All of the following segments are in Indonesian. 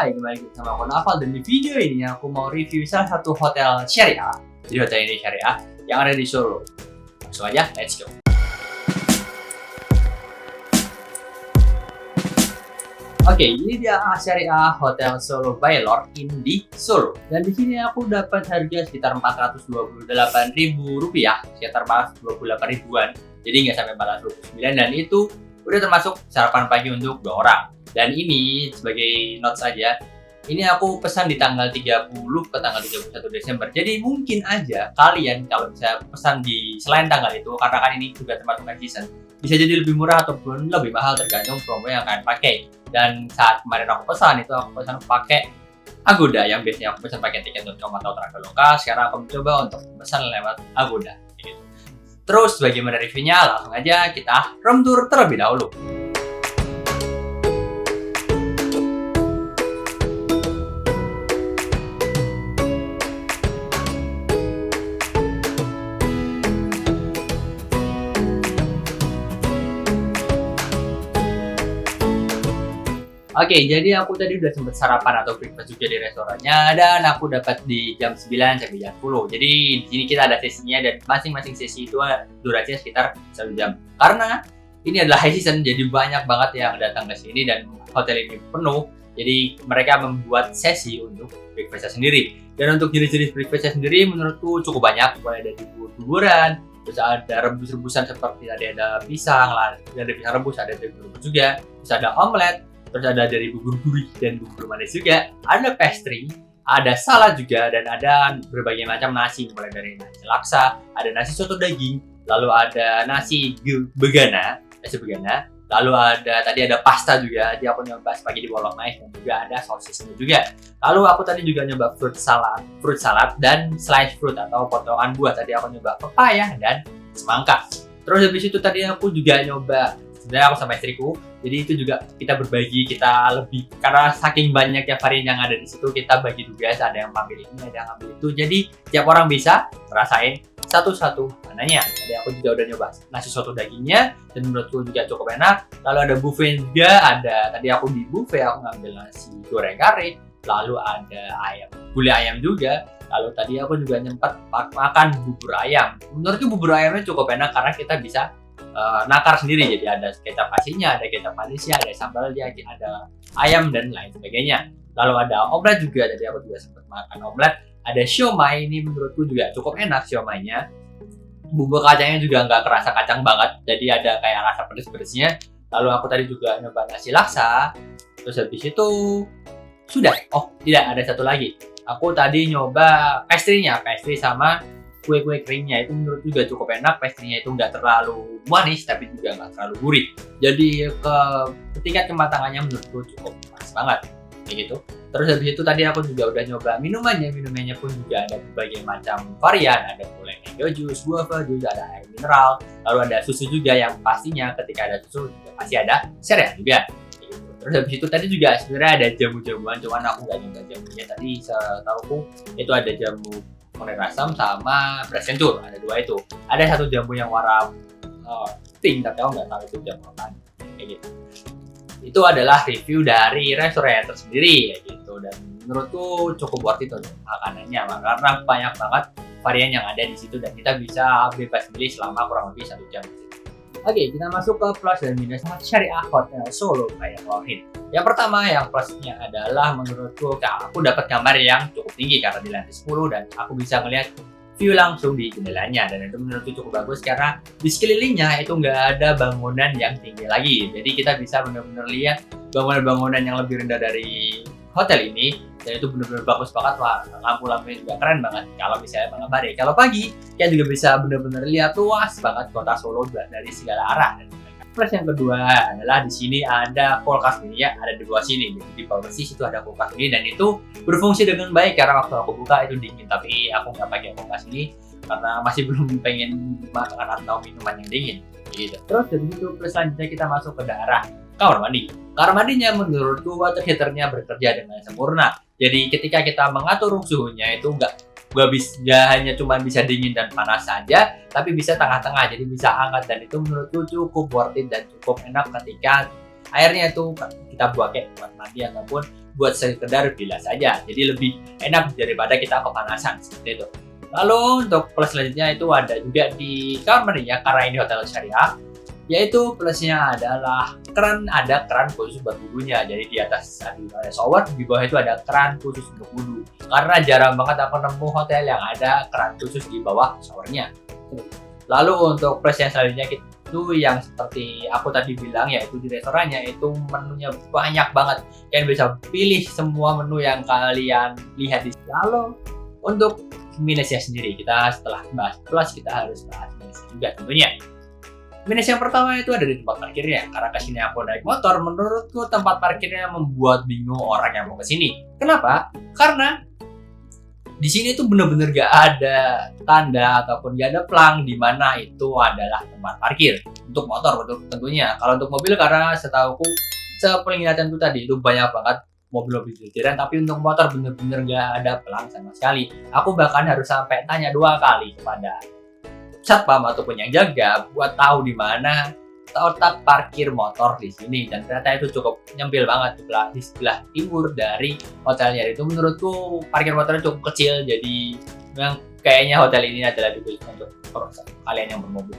Hai, kembali sama aku Naval, dan di video ini aku mau review salah satu hotel syariah. Jadi hotel ini syariah yang ada di Solo. Langsung aja, let's go. Oke, ini dia syariah Hotel Solo by Lord Inn di Solo. Dan di sini aku dapat harga sekitar Rp428.000, sekitar 428 ribuan. Jadi nggak sampai 429, dan itu udah termasuk sarapan pagi untuk 2 orang. Dan ini sebagai note saja, ini aku pesan di tanggal 30 ke tanggal 31 Desember. Jadi mungkin aja kalian kalau bisa pesan di selain tanggal itu, karena kan ini juga termasuk season, bisa jadi lebih murah ataupun lebih mahal tergantung promo yang kalian pakai. Dan saat kemarin aku pesan itu, aku pesan pakai Agoda, yang biasanya aku pesan pakai tiket.com atau Traveloka. Sekarang aku mencoba untuk pesan lewat Agoda gitu. Terus bagaimana reviewnya? Langsung aja kita room tour terlebih dahulu. Oke, jadi aku tadi udah sempet sarapan atau breakfast juga di restorannya, dan aku dapat di jam 9 sampai jam 10. Jadi di sini kita ada sesinya, dan masing-masing sesi itu durasinya sekitar 1 jam. Karena ini adalah high season, jadi banyak banget yang datang ke sini dan hotel ini penuh. Jadi mereka membuat sesi untuk breakfastnya sendiri. Dan untuk jenis-jenis breakfastnya sendiri menurutku cukup banyak, mulai dari bubur-buburan, terus ada rebus-rebusan seperti tadi ada pisang lah, ada pisang rebus, ada daging rebus juga, terus ada omelet. Terus ada dari bubur gurih dan bubur manis juga, ada pastry, ada salad juga, dan ada berbagai macam nasi, mulai dari nasi laksa, ada nasi soto daging, lalu ada nasi begana, lalu tadi ada pasta juga, jadi aku nyoba spaghetti bolognese, dan juga ada sosisnya juga. Lalu aku tadi juga nyoba fruit salad dan slice fruit atau potongan buah, tadi aku nyoba pepaya dan semangka. Terus habis itu tadi aku juga nyoba, sebenarnya aku sama istriku, jadi itu juga kita berbagi, kita lebih, karena saking banyaknya varian yang ada di situ, kita bagi tugas, ada yang ambil ini, ada yang ambil itu, jadi tiap orang bisa ngerasain satu-satu mananya. Tadi aku juga udah nyoba nasi soto dagingnya, dan menurutku juga cukup enak. Lalu ada buffet juga, tadi aku di buffet aku ngambil nasi goreng kari, lalu ada gulai ayam juga. Lalu tadi aku juga nyempat makan bubur ayam. Menurutku bubur ayamnya cukup enak karena kita bisa nakar sendiri, jadi ada kecap asinnya, ada kecap manisnya, ada sambalnya, ada ayam dan lain sebagainya. Lalu ada omelet juga, jadi aku juga sempat makan omelet. Ada siomay, ini menurutku juga cukup enak siomaynya. Bumbu kacangnya juga nggak kerasa kacang banget, jadi ada kayak rasa pedes-pedesnya. Lalu aku tadi juga nyoba nasi laksa. Terus habis itu sudah, tidak, ada satu lagi. Aku tadi nyoba pastry sama kue-kue keringnya, itu menurut juga cukup enak. Pastry-nya itu nggak terlalu manis tapi juga nggak terlalu gurih, jadi tingkat kematangannya menurutku cukup pas banget kayak gitu. Terus habis itu tadi aku juga udah nyoba minumannya pun juga ada berbagai macam varian, ada mulai mango juice, guava juice, ada air mineral, lalu ada susu juga, yang pastinya ketika ada susu juga pasti ada sereal juga kayak gitu. Terus habis itu tadi juga sebenarnya ada jamu-jamuan, cuman aku nggak nyoba jamunya. Tadi setahuku itu ada jamu Monet Asam sama beras kencur, ada 2 itu. Ada satu jamu yang warna pink, tapi aku nggak tahu itu jamu apa kayak gitu. Itu adalah review dari restoran tersendiri kayak gitu, dan menurutku cukup worth it untuk makanannya, karena banyak banget varian yang ada di situ dan kita bisa bebas pilih selama kurang lebih 1 jam. Oke, kita masuk ke plus dan minus syariah Hotel Solo by Lord Inn. Yang pertama, yang plusnya adalah menurutku aku dapat kamar yang cukup tinggi karena di lantai 10, dan aku bisa melihat view langsung di jendelanya, dan itu menurutku cukup bagus karena di sekelilingnya itu nggak ada bangunan yang tinggi lagi. Jadi kita bisa benar-benar lihat bangunan-bangunan yang lebih rendah dari hotel ini, dan itu benar-benar bagus banget. Wah, lampu-lampunya juga keren banget kalau misalnya malam hari. Kalau pagi, kita juga bisa benar-benar lihat luas banget kota Solo dari segala arah. Plus yang kedua adalah di sini ada kulkas mini, ya, ada di bawah sini. Jadi di bawah persis itu ada kulkas mini, dan itu berfungsi dengan baik karena waktu aku buka itu dingin. Tapi aku nggak pakai kulkas ini karena masih belum pengen makan atau minuman yang dingin gitu. Terus dari itu plus selanjutnya kita masuk ke daerah kamar mandi. Kamar mandinya menurutku water heaternya bekerja dengan sempurna. Jadi ketika kita mengatur suhunya itu nggak hanya cuma bisa dingin dan panas saja, tapi bisa tengah-tengah, jadi bisa hangat, dan itu menurutku cukup worth it dan cukup enak ketika airnya itu kita pakai buat mandi ataupun buat sekedar bilas saja. Jadi lebih enak daripada kita kepanasan seperti itu. Lalu untuk plus selanjutnya itu ada juga di kamar mandinya, karena ini hotel syariah, yaitu plusnya adalah ada keran khusus buat wudhunya. Jadi di atas ada shower, di bawah itu ada keran khusus untuk wudhu. Karena jarang banget aku nemu hotel yang ada keran khusus di bawah showernya. Lalu untuk plus yang selanjutnya itu yang seperti aku tadi bilang, yaitu di restorannya itu menunya banyak banget. Kalian bisa pilih semua menu yang kalian lihat di sini. Lalu untuk minusnya sendiri, kita setelah bahas plus kita harus bahas minusnya juga tentunya. Minus yang pertama itu ada di tempat parkirnya. Karena kesini aku naik motor, menurutku tempat parkirnya membuat bingung orang yang mau kesini. Kenapa? Karena di sini tuh bener-bener gak ada tanda ataupun gak ada pelang di mana itu adalah tempat parkir untuk motor, untuk tentunya. Kalau untuk mobil, karena setauku, sepenglihatanku tadi itu banyak banget mobil-mobil jajaran, tapi untuk motor bener-bener gak ada pelang sama sekali. Aku bahkan harus sampai tanya 2 kali kepada satpam ataupun yang jaga buat tahu di mana tempat parkir motor di sini, dan ternyata itu cukup nyempil banget di sebelah timur dari hotelnya. Itu menurutku parkir motornya cukup kecil, jadi memang kayaknya hotel ini adalah ditulis untuk kalian yang bermobil.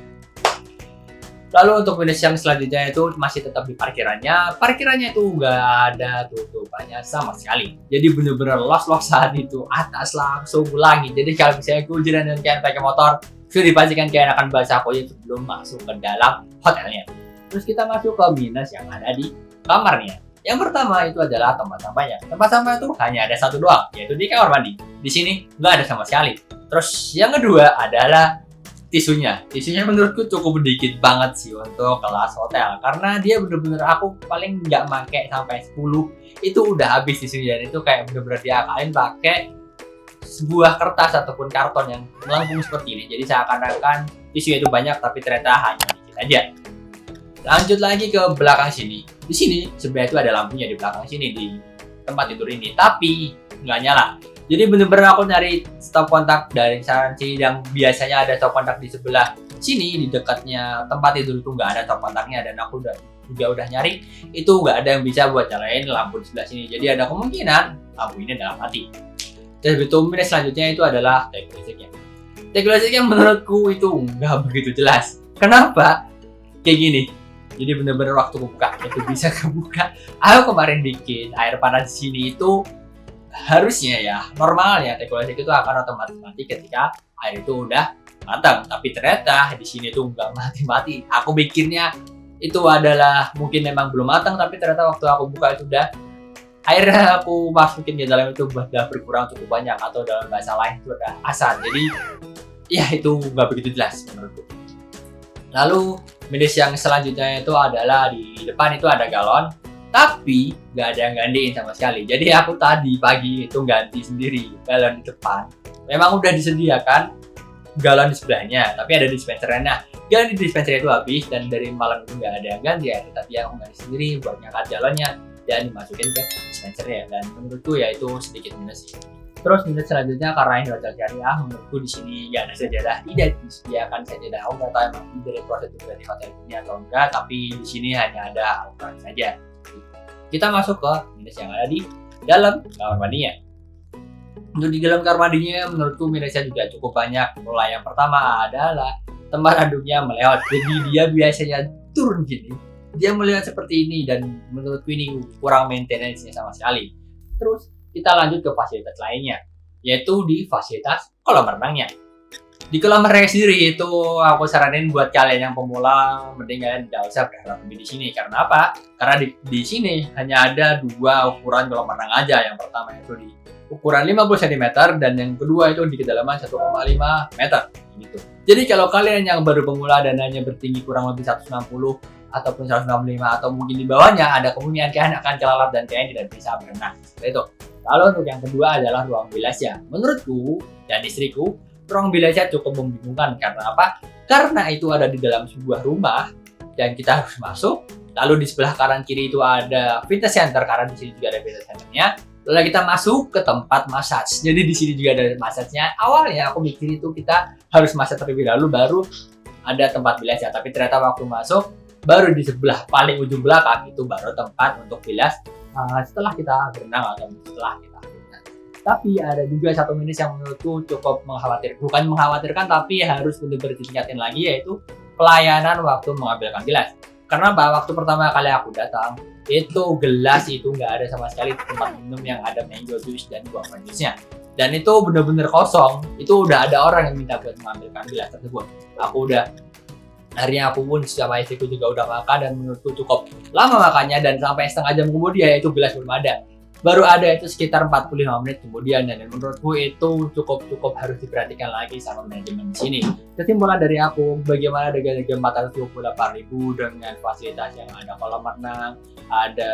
Lalu untuk minus yang selanjutnya itu masih tetap di parkirannya. Parkirannya itu nggak ada tutupannya sama sekali. Jadi bener-bener los-losan itu, atas langsung langit. Jadi kalau misalnya hujan dan kalian pakai motor, sudah dipastikan kalian akan basah koyo sebelum masuk ke dalam hotelnya. Terus kita masuk ke minus yang ada di kamarnya. Yang pertama itu adalah tempat sampahnya. Tempat sampah itu hanya ada satu doang, yaitu di kamar mandi. Di sini nggak ada sama sekali. Terus yang kedua adalah tisunya menurutku cukup sedikit banget sih untuk kelas hotel, karena dia bener-bener aku paling nggak pakai sampai 10 itu udah habis tisunya, dan itu kayak bener-bener diakalin pakai sebuah kertas ataupun karton yang melengkung seperti ini. Jadi seakan-akan tisu itu banyak, tapi ternyata hanya dikit aja. Lanjut lagi ke belakang sini. Di sini sebenarnya itu ada lampunya di belakang sini di tempat tidur ini, tapi nggak nyala. Jadi bener-bener aku nyari stop kontak dari instansi yang biasanya ada stop kontak di sebelah sini, di dekatnya tempat tidur itu nggak ada stop kontaknya, dan aku udah nyari itu nggak ada yang bisa buat nyalain lampu di sebelah sini. Jadi ada kemungkinan lampu ini adalah mati. Dan betul minus selanjutnya itu adalah tag listriknya. Tag listriknya menurutku itu nggak begitu jelas. Kenapa? Kayak gini. Jadi bener-bener waktu buka itu bisa kebuka. Aku kemarin bikin air panas di sini itu harusnya ya normalnya tag listrik itu akan otomatis mati ketika air itu udah matang. Tapi ternyata di sini tuh nggak mati-mati. Aku pikirnya itu adalah mungkin memang belum matang, tapi ternyata waktu aku buka itu udah airnya aku masukin di dalam itu udah berkurang cukup banyak, atau dalam bahasa lain itu ada asar. Jadi ya itu nggak begitu jelas menurutku. Lalu minus yang selanjutnya itu adalah di depan itu ada galon, tapi nggak ada yang gantiin sama sekali. Jadi aku tadi pagi itu ganti sendiri galon di depan. Memang udah disediakan galon di sebelahnya, tapi ada dispensernya. Nah, galon di dispenser itu habis, dan dari malam itu nggak ada yang ganti ya. Tadi aku ganti sendiri buat ngangkat galonnya dan dimasukin ke dispensernya, dan menurutku ya itu sedikit minus sih. Terus minus selanjutnya, karena ini hotel syariah, menurutku di sini nggak ada sejadah, tidak disediakan sejadah. Aku nggak tahu emang dari prosedur dari hotel ini atau enggak, tapi di sini hanya ada Al-Quran saja. Kita masuk ke minus yang ada di dalam kamar mandinya. Untuk di dalam kamar mandinya, menurutku minusnya juga cukup banyak. Mulai yang pertama adalah tempat handuknya melewat. Jadi dia biasanya turun gini, dia melihat seperti ini, dan menurutku ini kurang maintenance-nya sama sekali. Terus kita lanjut ke fasilitas lainnya, yaitu di fasilitas kolam renangnya. Di kolam renang sendiri itu aku saranin buat kalian yang pemula, mending kalian tidak usah berharap lebih di sini. Karena apa? Karena di sini hanya ada 2 ukuran kolam renang aja. Yang pertama itu di ukuran 50 cm, dan yang kedua itu di kedalaman 1,5 meter gitu. Jadi kalau kalian yang baru pemula dan hanya bertinggi kurang lebih 160 ataupun 165 atau mungkin di bawahnya, ada kemungkinan kalian akan kelelap dan kalian tidak bisa berenang. Seperti itu. Lalu untuk yang kedua adalah ruang bilasnya. Menurutku dan istriku, ruang bilasnya cukup membingungkan. Karena apa? Karena itu ada di dalam sebuah rumah dan kita harus masuk. Lalu di sebelah kanan kiri itu ada fitness center, karena di sini juga ada fitness centernya. Lalu kita masuk ke tempat massage. Jadi di sini juga ada massage-nya. Awalnya aku mikir itu kita harus massage terlebih dahulu baru ada tempat bilasnya. Tapi ternyata waktu masuk baru di sebelah paling ujung belakang itu baru tempat untuk bilas setelah kita berenang atau setelah kita berenang. Tapi ada juga satu minus yang menurutku cukup mengkhawatirkan, bukan mengkhawatirkan tapi harus benar-benar ditingkatin lagi, yaitu pelayanan waktu mengambilkan gelas. Karena waktu pertama kali aku datang itu gelas itu nggak ada sama sekali di tempat minum yang ada mango juice dan guava juice-nya, dan itu bener-bener kosong. Itu udah ada orang yang minta buat mengambilkan gelas tersebut. Akhirnya aku pun sama istriku juga udah makan, dan menurutku cukup lama makannya, dan sampai setengah jam kemudian itu gelas belum ada. Baru ada itu sekitar 45 menit kemudian, dan menurutku itu cukup harus diperhatikan lagi sama manajemen di sini. Kesimpulan dari aku, bagaimana dengan harga 428.000 dengan fasilitas yang ada kolam renang, ada,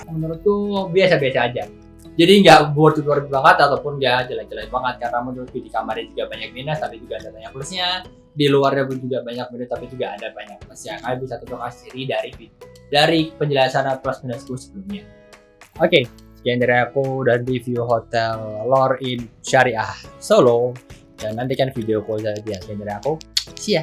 menurutku biasa-biasa aja. Jadi nggak worth it banget ataupun nggak jelek-jelek banget, karena menurutku di kamarnya juga banyak minus tapi juga ada banyak plusnya. Di luarnya pun juga banyak minus tapi juga ada banyak plusnya. Kalian bisa tentukan sendiri dari penjelasan plus minusku sebelumnya. Oke, sekian dari aku dan review hotel Lor in Syariah Solo, dan nantikan videoku dari aku. See ya.